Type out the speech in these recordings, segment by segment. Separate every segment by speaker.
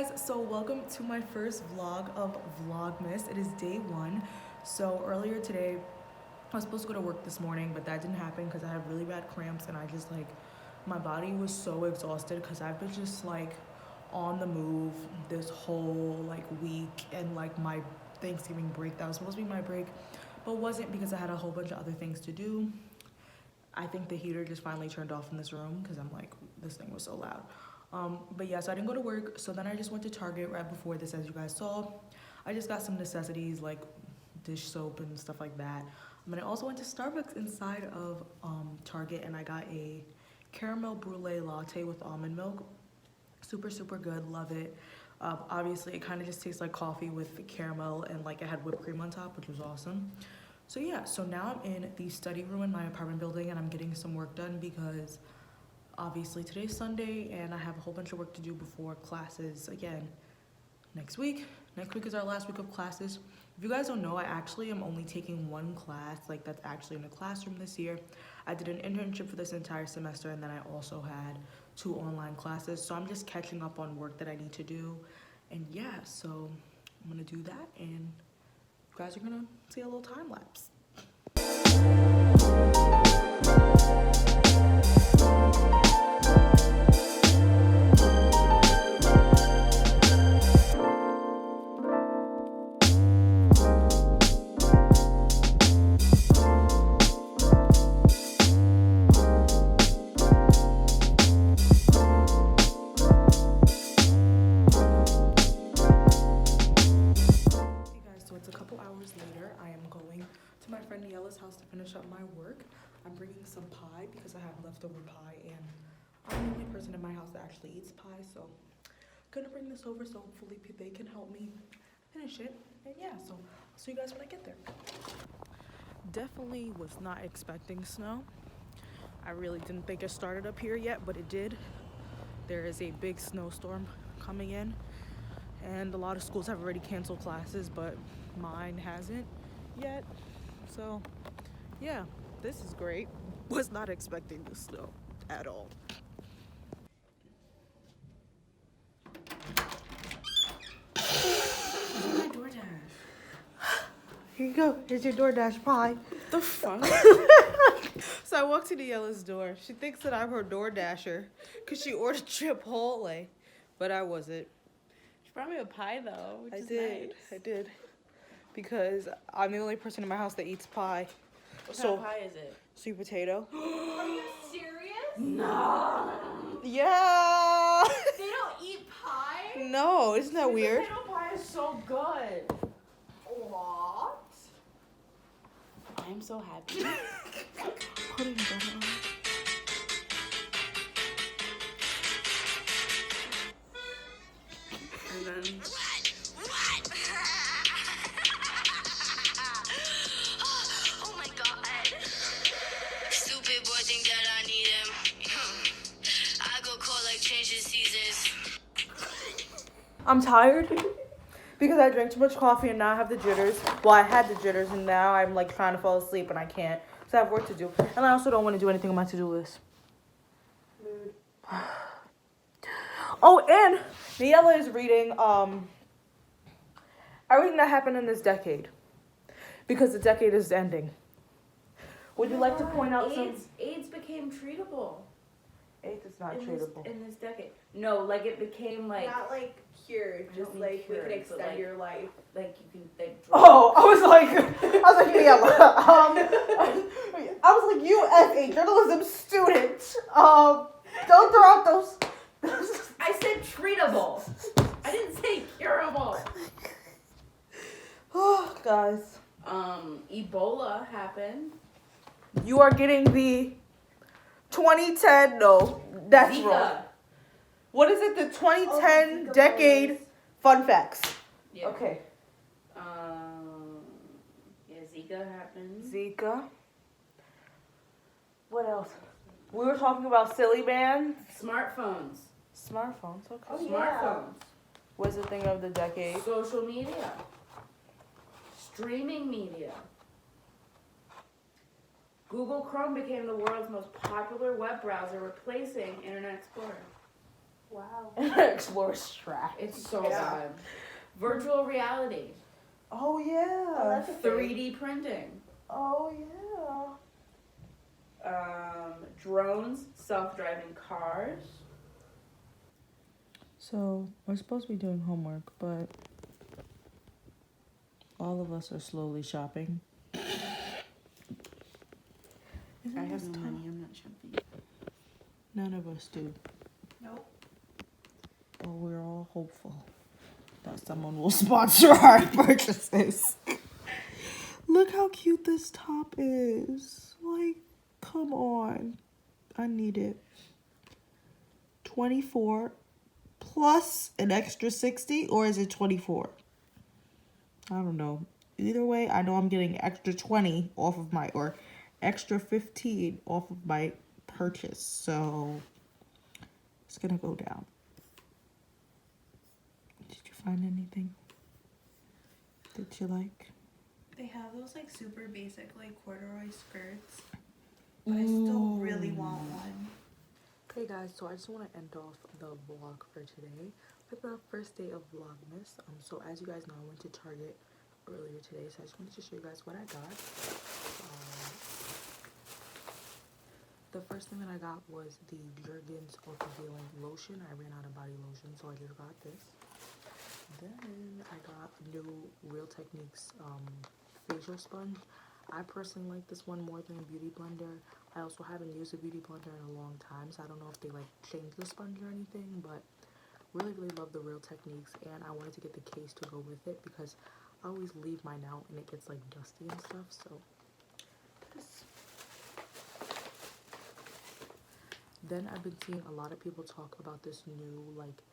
Speaker 1: guys, so welcome to my first vlog of Vlogmas. It is day 1. So earlier today I was supposed to go to work this morning, but that didn't happen because I had really bad cramps and I just my body was so exhausted because I've been just on the move this whole week, and my Thanksgiving break that was supposed to be my break but wasn't because I had a whole bunch of other things to do. I think the heater just finally turned off in this room because I'm this thing was so loud. But yeah, so I didn't go to work. So then I just went to Target right before this, as you guys saw. I just got some necessities like dish soap and stuff like that. And I also went to Starbucks inside of Target, and I got a caramel brulee latte with almond milk. Super, super good. Love it. Obviously, it kind of just tastes like coffee with caramel, and it had whipped cream on top, which was awesome. So yeah, so now I'm in the study room in my apartment building, and I'm getting some work done because obviously today's Sunday and I have a whole bunch of work to do before classes again next week. Next week is our last week of classes. If you guys don't know, I actually am only taking one class that's actually in a classroom this year. I did an internship for this entire semester, and then I also had 2 online classes. So I'm just catching up on work that I need to do. And yeah, so I'm gonna do that, and you guys are gonna see a little time lapse. My friend Yella's house to finish up my work. I'm bringing some pie because I have leftover pie, and I'm the only person in my house that actually eats pie, so I'm gonna bring this over so hopefully they can help me finish it. And yeah, so I'll see you guys when I get there. Definitely was not expecting snow. I really didn't think it started up here yet, but it did. There is a big snowstorm coming in, and a lot of schools have already canceled classes, but mine hasn't yet. So yeah, this is great. Was not expecting the snow at all.
Speaker 2: My DoorDash.
Speaker 1: Here you go. Here's your DoorDash pie.
Speaker 2: The fuck?
Speaker 1: So I walked to Yella's door. She thinks that I'm her DoorDasher because she ordered Chipotle, but I wasn't.
Speaker 2: She brought me a pie though, which is
Speaker 1: nice. I did. Because I'm the only person in my house that eats pie.
Speaker 2: What kind of pie is it?
Speaker 1: Sweet potato.
Speaker 3: Are you serious?
Speaker 2: No.
Speaker 1: Yeah.
Speaker 3: They don't eat pie?
Speaker 1: No, isn't that weird?
Speaker 2: Potato pie is so good.
Speaker 3: What?
Speaker 2: I'm so happy.
Speaker 1: Putting butter on.
Speaker 2: And then
Speaker 4: oh my god. Stupid boy think that I need him. I go cold like changing seasons.
Speaker 1: I'm tired because I drank too much coffee and now I have the jitters. Well, I had the jitters and now I'm trying to fall asleep and I can't. So I have work to do. And I also don't want to do anything on my to-do list. Oh, and Niella is reading everything that happened in this decade because the decade is ending. Would you like to point out
Speaker 2: AIDS became treatable.
Speaker 1: AIDS is not treatable.
Speaker 2: In this decade. No, it became
Speaker 3: Not cured, just we
Speaker 2: cured,
Speaker 3: can extend your life.
Speaker 2: you can
Speaker 1: Oh, I was like, Niella. I was like, you as a journalism student, don't throw out those.
Speaker 2: I said treatable. I didn't say curable.
Speaker 1: Oh, guys.
Speaker 2: Ebola happened.
Speaker 1: You are getting the 2010, no, that's
Speaker 2: Zika.
Speaker 1: wrong. What is it? The 2010 decade fun facts.
Speaker 2: Yeah.
Speaker 1: Okay.
Speaker 2: Yeah, Zika happened.
Speaker 1: Zika. What else? We were talking about silly bands.
Speaker 2: Smartphones.
Speaker 1: Smartphones, okay.
Speaker 3: Oh, yeah.
Speaker 2: Smartphones.
Speaker 1: What's the thing of the decade?
Speaker 2: Social media. Streaming media. Google Chrome became the world's most popular web browser, replacing Internet Explorer.
Speaker 3: Wow.
Speaker 5: Explorer's track.
Speaker 2: It's so
Speaker 3: Yeah.
Speaker 2: good. Virtual reality,
Speaker 5: Oh yeah.
Speaker 3: Oh, that's a thing.
Speaker 2: 3D printing,
Speaker 5: Oh yeah.
Speaker 2: drones, self-driving cars.
Speaker 1: So we're supposed to be doing homework, but all of us are slowly shopping.
Speaker 2: I have no money. I'm not shopping.
Speaker 1: None of us do.
Speaker 3: Nope.
Speaker 1: But we're all hopeful that someone will sponsor our purchases. Look how cute this top is. Like, come on. I need it. 24 plus an extra 60, or is it 24? I don't know. Either way, I know I'm getting extra 20 off of my, or extra 15 off of my purchase. So it's gonna go down. Did you find anything that you like?
Speaker 3: They have those like super basic like corduroy skirts, but I still really want one.
Speaker 1: Hey guys, so I just want to end off the vlog for today with the first day of Vlogmas. So as you guys know, I went to Target earlier today, so I just wanted to show you guys what I got. The first thing that I got was the Jergens Ultra Healing Lotion. I ran out of body lotion, so I just got this. Then I got new Real Techniques facial sponge. I personally like this one more than a Beauty Blender. I also haven't used a Beauty Blender in a long time, so I don't know if they like changed the sponge or anything, but really love the Real Techniques, and I wanted to get the case to go with it because I always leave mine out and it gets like dusty and stuff, so this. Then I've been seeing a lot of people talk about this new like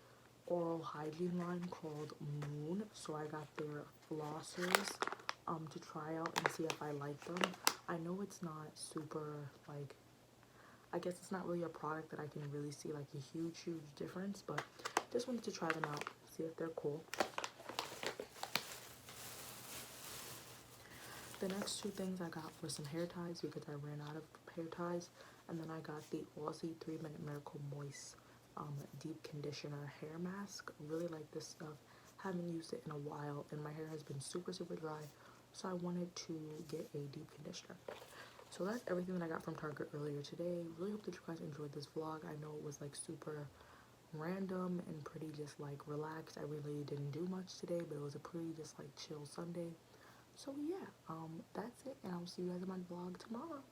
Speaker 1: oral hygiene line called Moon, so I got their flossers to try out and see if I like them. I know it's not super like, I guess it's not really a product that I can really see like a huge difference, but just wanted to try them out, see if they're cool. The next two things I got were some hair ties because I ran out of hair ties, and then I got the Aussie 3-Minute Miracle Moist Deep Conditioner Hair Mask. Really like this stuff. Haven't used it in a while, and my hair has been super dry, so I wanted to get a deep conditioner. So that's everything that I got from Target earlier today. Really hope that you guys enjoyed this vlog. I know it was like super random and pretty just like relaxed. I really didn't do much today, but it was a pretty just like chill Sunday. So yeah, that's it, and I'll see you guys in my vlog tomorrow.